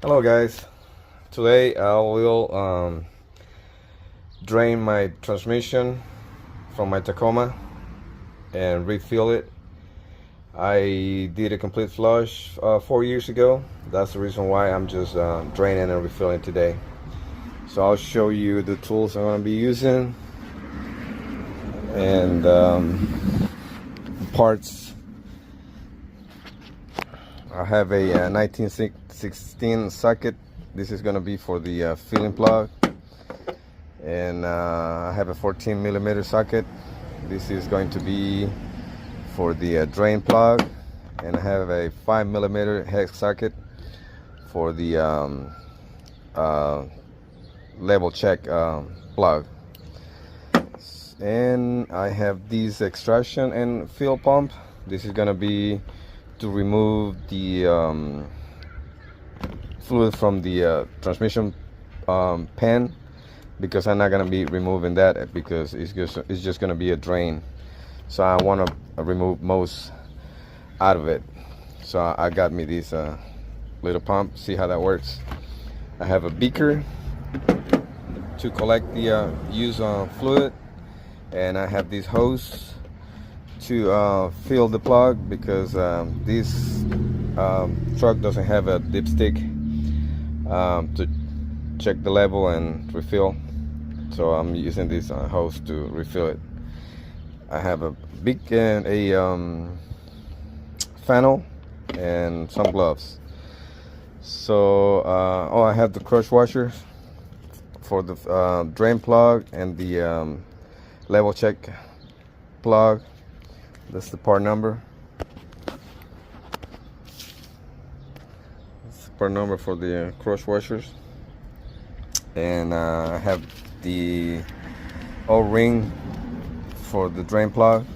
Hello guys, today I will drain my transmission from my Tacoma and refill it. I did a complete flush 4 years ago. That's the reason why I'm just draining and refilling today. So I'll show you the tools I'm going to be using and parts. I have a 1916 socket. This is going to be for the filling plug, and I have a 14 millimeter socket. This is going to be for the drain plug, and I have a 5 millimeter hex socket for the level check plug. And I have this extraction and fill pump. This is going to be to remove the fluid from the transmission pan, because I'm not going to be removing that because it's just going to be a drain. So I want to remove most out of it. So I got me this little pump. See how that works. I have a beaker to collect the used fluid, and I have this hose to fill the plug, because this truck doesn't have a dipstick to check the level and refill. So I'm using this hose to refill it. I have a big funnel and some gloves. So I have the crush washers for the drain plug and the level check plug. That's the part number. That's the part number for the crush washers. And I have the O-ring for the drain plug.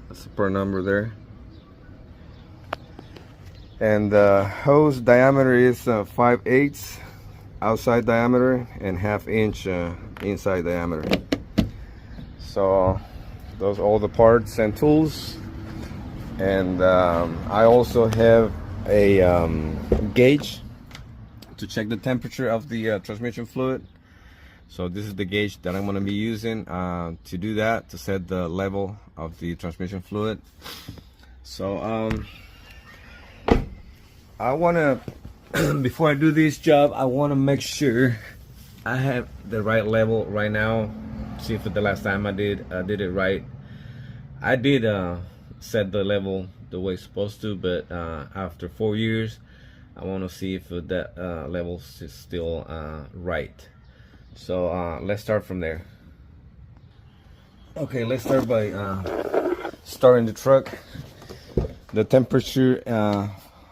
That's the part number there. And the hose diameter is 5/8 outside diameter and 1/2 inch inside diameter. So those are all the parts and tools. And I also have a gauge to check the temperature of the transmission fluid. So this is the gauge that I'm going to be using to do that, to set the level of the transmission fluid. So I want to before I do this job, I want to make sure I have the right level right now. See if the last time I did it right. I did set the level the way it's supposed to, but after 4 years, I want to see if that level is still right. So let's start from there. Okay, let's start by starting the truck. The temperature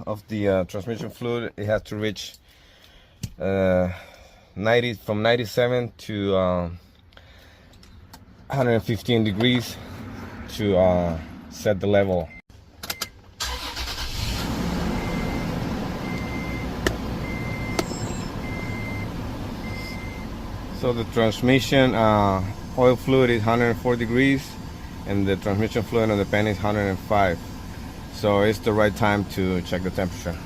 of the transmission fluid, it has to reach 90 from 97 to 115 degrees to set the level. So the transmission oil fluid is 104 degrees, and the transmission fluid on the pan is 105. So it's the right time to check the temperature.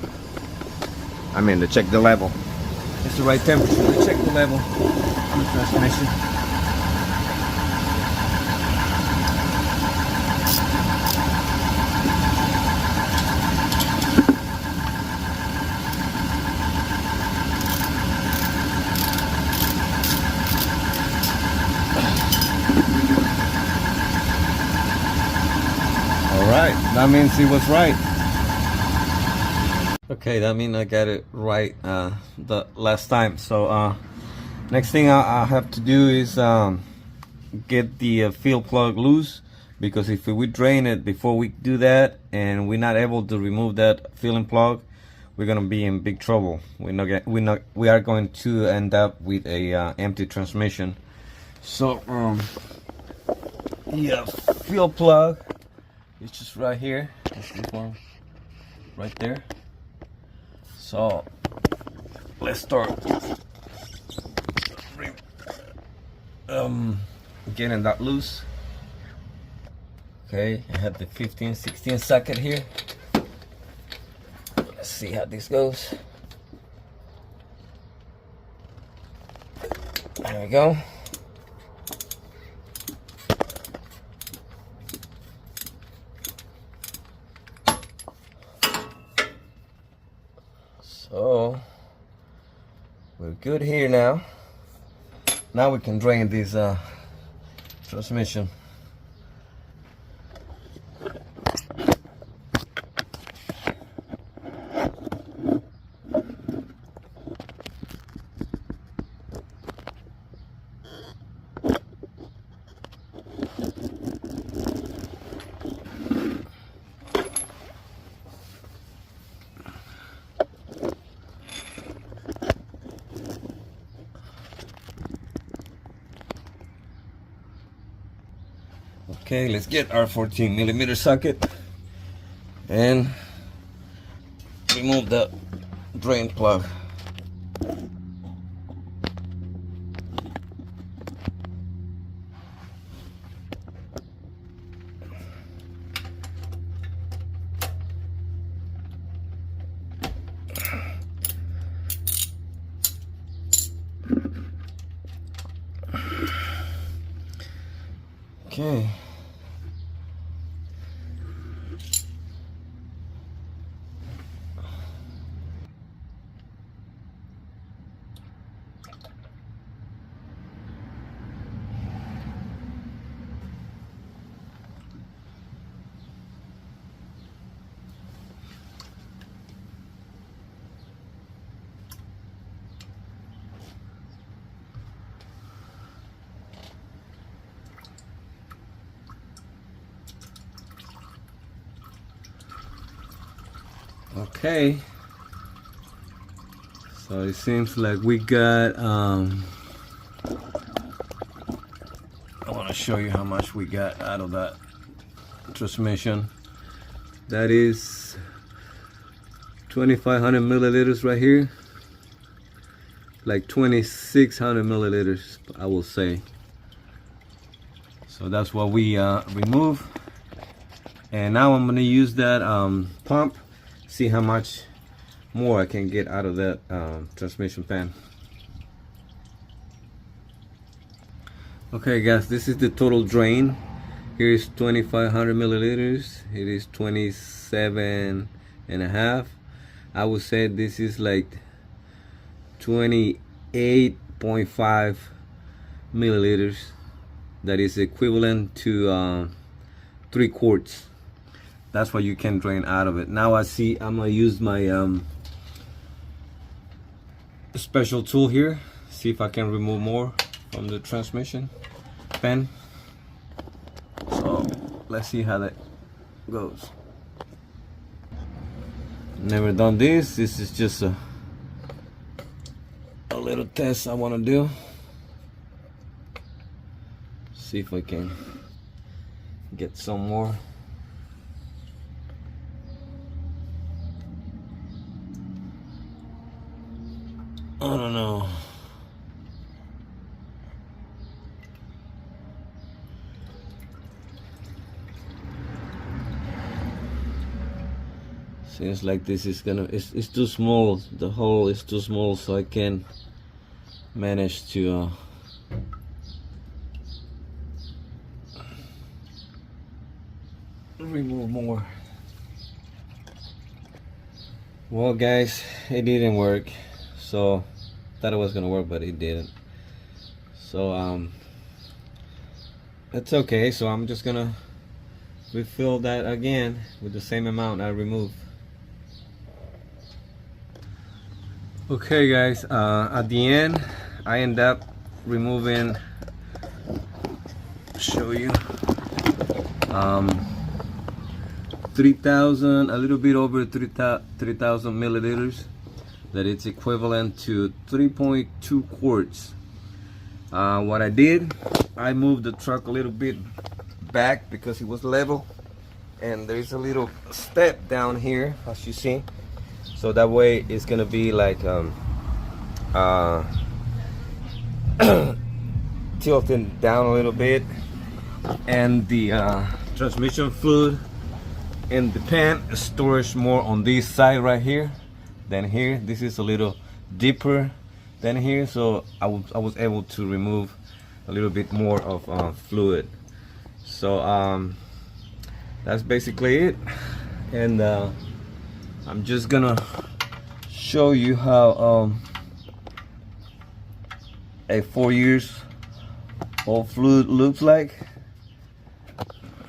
I mean, to check the level. It's the right temperature to check the level on the transmission. Alright, that means it was right. Okay, that means I got it right the last time. So next thing I have to do is get the fill plug loose, because if we drain it before we do that and we're not able to remove that filling plug, we're gonna be in big trouble. We are going to end up with a empty transmission. So yeah, fill plug, it's just right here. That's this one right there. So let's start getting that loose. Okay, I have the 15-16 socket here. Let's see how this goes. There we go. So we're good here now. Now we can drain this transmission. Okay, let's get our 14mm socket and remove the drain plug. Okay. Okay, so it seems like we got I want to show you how much we got out of that transmission. That is 2,500 milliliters right here, like 2,600 milliliters I will say. So that's what we remove, and now I'm gonna use that pump, see how much more I can get out of that transmission pan. Okay guys, this is the total drain. Here is 2,500 milliliters. It is 27.5. I would say this is like 28.5 milliliters. That is equivalent to 3 quarts. That's what you can drain out of it. Now I see I'm gonna use my special tool here, see if I can remove more from the transmission pan. So let's see how that goes. Never done this. This is just a little test I want to do. See if I can get some more. I don't know. Seems like this is gonna, it's too small. The hole is too small, so I can't manage to remove more. Well guys, it didn't work. So thought it was gonna work, but it didn't. So it's okay. So I'm just gonna refill that again with the same amount I removed. Okay guys, at the end I end up removing, show you, 3,000, a little bit over 3,000 milliliters. That it's equivalent to 3.2 quarts. What I did, I moved the truck a little bit back because it was level, and there is a little step down here, as you see. So that way it's gonna be like tilting down a little bit, and the transmission fluid in the pan stores more on this side right here than here. This is a little deeper, than here, so I was able to remove a little bit more of fluid. So that's basically it, and I'm just gonna show you how a 4 years old fluid looks like,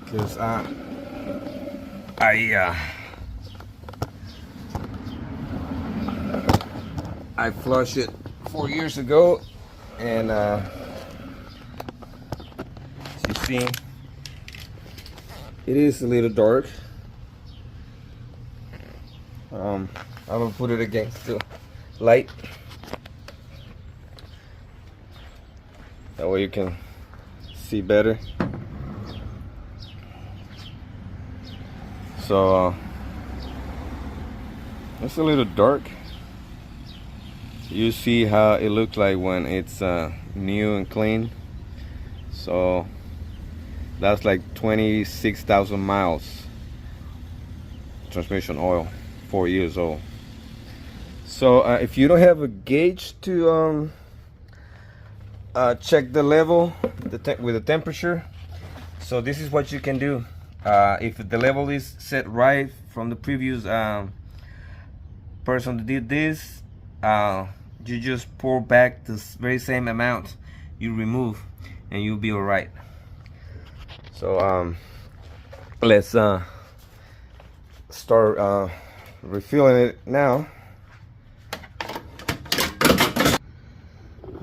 because I flushed it 4 years ago, and as you see, it is a little dark. I'm gonna put it against the light, that way you can see better. So it's a little dark. You see how it looks like when it's new and clean. So that's like 26,000 miles transmission oil, 4 years old. So if you don't have a gauge to check the level with the temperature, so this is what you can do. If the level is set right from the previous person that did this, you just pour back the very same amount you remove, and you'll be all right. So let's start refilling it now.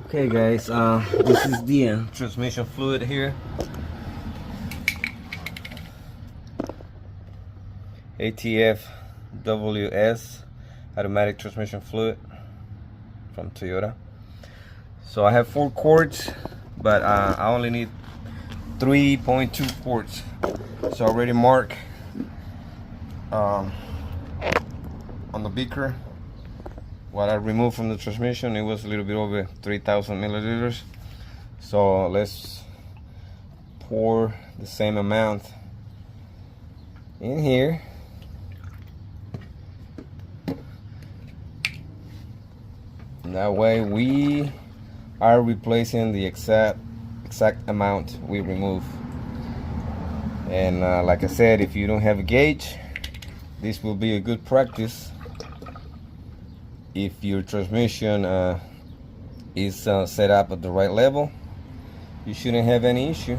Okay guys, this is the transmission fluid here. ATF-WS automatic transmission fluid from Toyota. So I have 4 quarts, but I only need 3.2 quarts. So I already mark on the beaker what I removed from the transmission. It was a little bit over 3,000 milliliters. So let's pour the same amount in here. That way we are replacing the exact amount we remove. And like I said, if you don't have a gauge, this will be a good practice. If your transmission is set up at the right level, you shouldn't have any issue.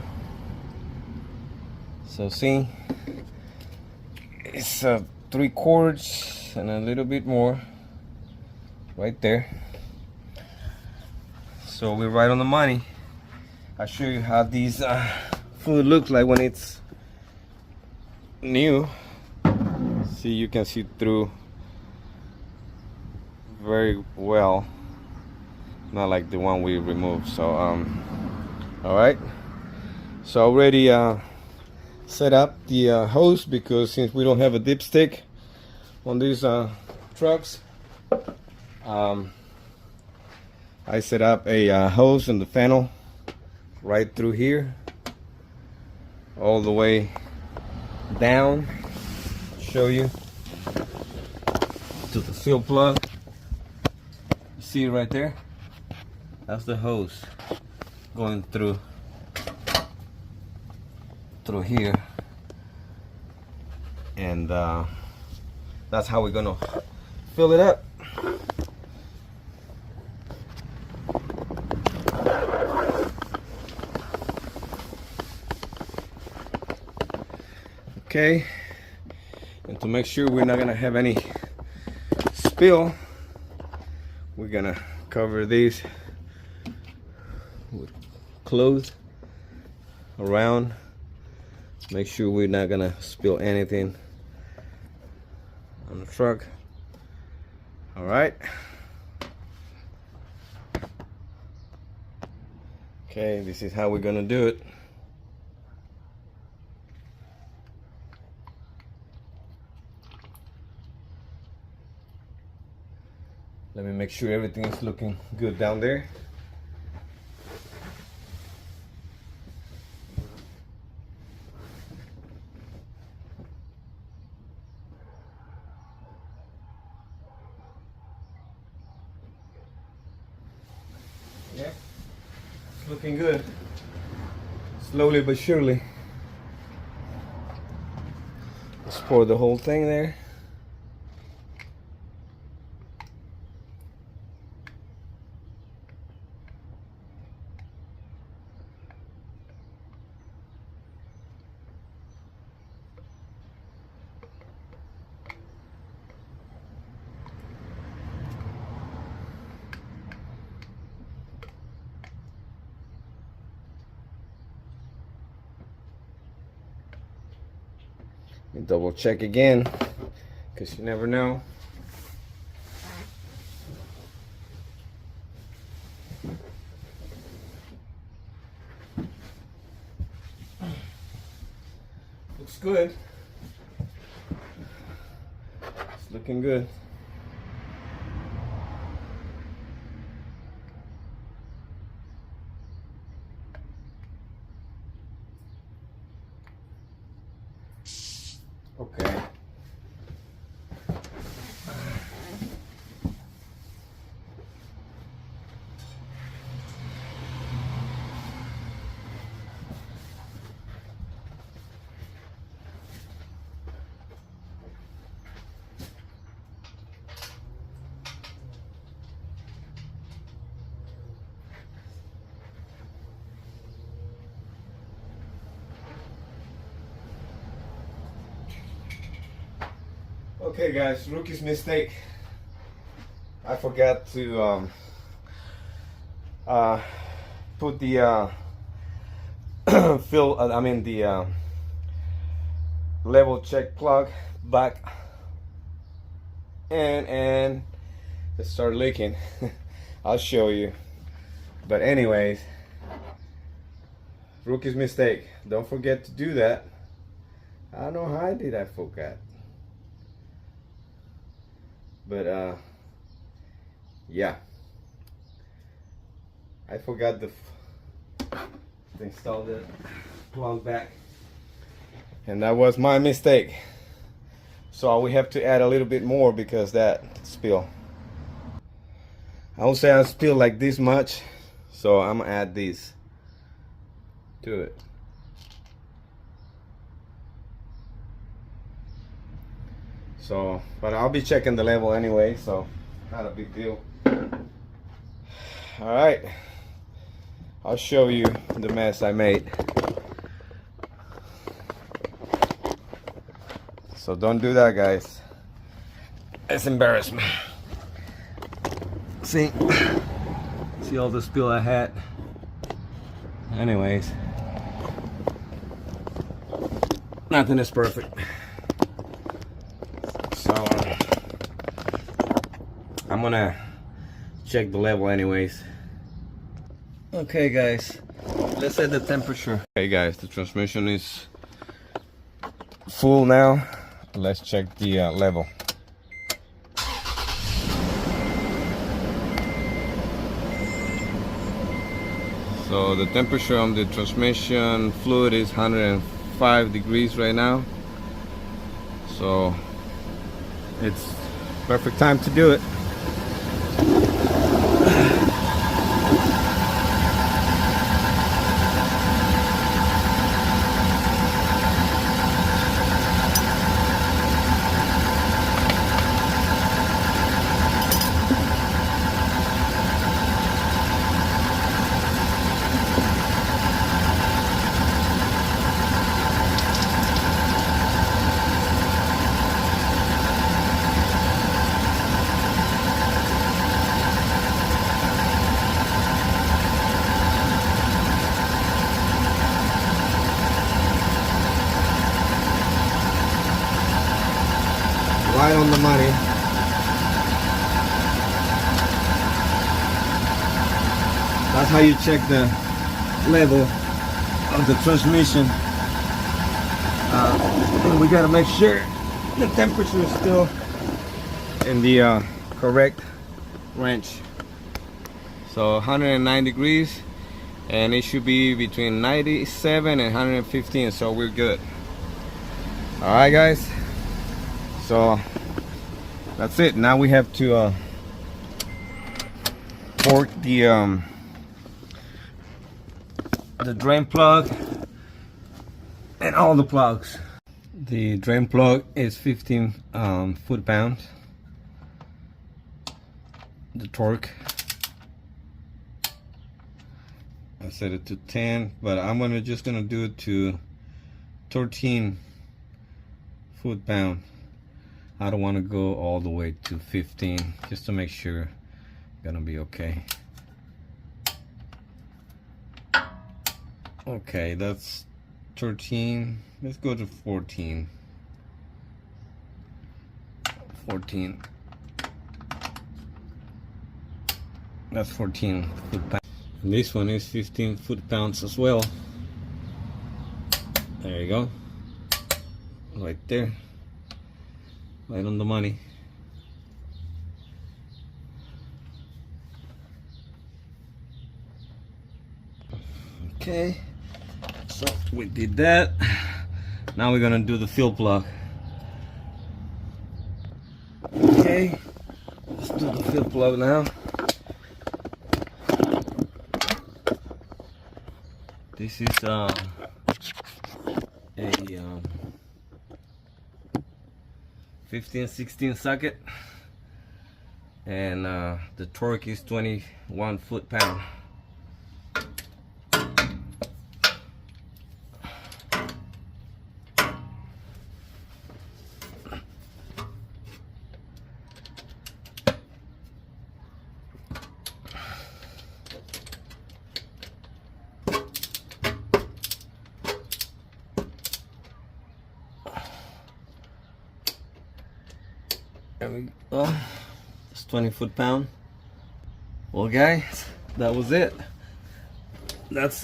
So see, it's 3 quarts and a little bit more right there. So we're right on the money. I'll show you how these fluid looks like when it's new. See, you can see through very well, not like the one we removed. So all right, so already set up the hose, because since we don't have a dipstick on these trucks, I set up a hose in the funnel right through here, all the way down. Show you to the seal plug. You see it right there? That's the hose going through here, and that's how we're gonna fill it up. Okay, and to make sure we're not gonna have any spill, we're gonna cover these with cloth around. Make sure we're not gonna spill anything on the truck. All right. Okay, this is how we're gonna do it. Let me make sure everything is looking good down there. Yeah, it's looking good. Slowly but surely. Let's pour the whole thing there. Double check again, because you never know. Looks good. It's looking good. Okay. Okay guys, rookie's mistake. I forgot to put the the level check plug back and it started leaking. I'll show you. But anyways, rookie's mistake. Don't forget to do that. I don't know how I did. I forgot. But yeah, I forgot to install the plug back, and that was my mistake. So we have to add a little bit more because that spill. I would say I spill like this much, so I'm gonna add this to it. So, but I'll be checking the level anyway, so not a big deal. All right, I'll show you the mess I made. So don't do that, guys. It's embarrassment. See all the spill I had. Anyways, nothing is perfect. So I'm gonna check the level anyways. Okay guys, let's set the temperature. Okay guys, the transmission is full now. Let's check the level. So the temperature on the transmission fluid is 105 degrees right now. So it's perfect time to do it. Right on the money. That's how you check the level of the transmission. And we gotta make sure the temperature is still in the correct range. So 109 degrees, and it should be between 97 and 115, so we're good. All right guys, so that's it. Now we have to torque the the drain plug and all the plugs. The drain plug is 15 foot-pounds. The torque, I set it to 10, but I'm just gonna do it to 13 foot-pound. I don't want to go all the way to 15 just to make sure it's gonna be okay. Okay, that's 13. Let's go to 14. 14. That's 14 foot-pounds. And this one is 15 foot-pounds as well. There you go. Right there. Right on the money. Okay. So we did that. Now we're gonna do the fuel plug. Okay. Let's do the fuel plug now. This is a 15-16 socket, and the torque is 21 foot-pound. There we go. It's 20 foot-pound. Well, guys, that was it. That's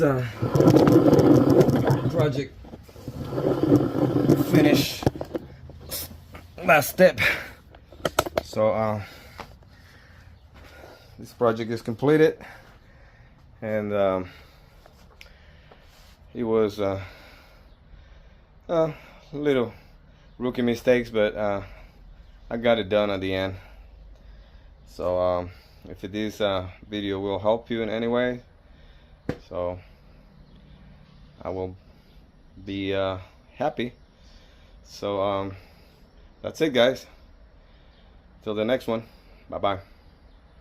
project finish. Last step. So this project is completed, and it was little rookie mistakes, but I got it done at the end. So if this video will help you in any way, so I will be happy. So that's it, guys. Till the next one. Bye bye.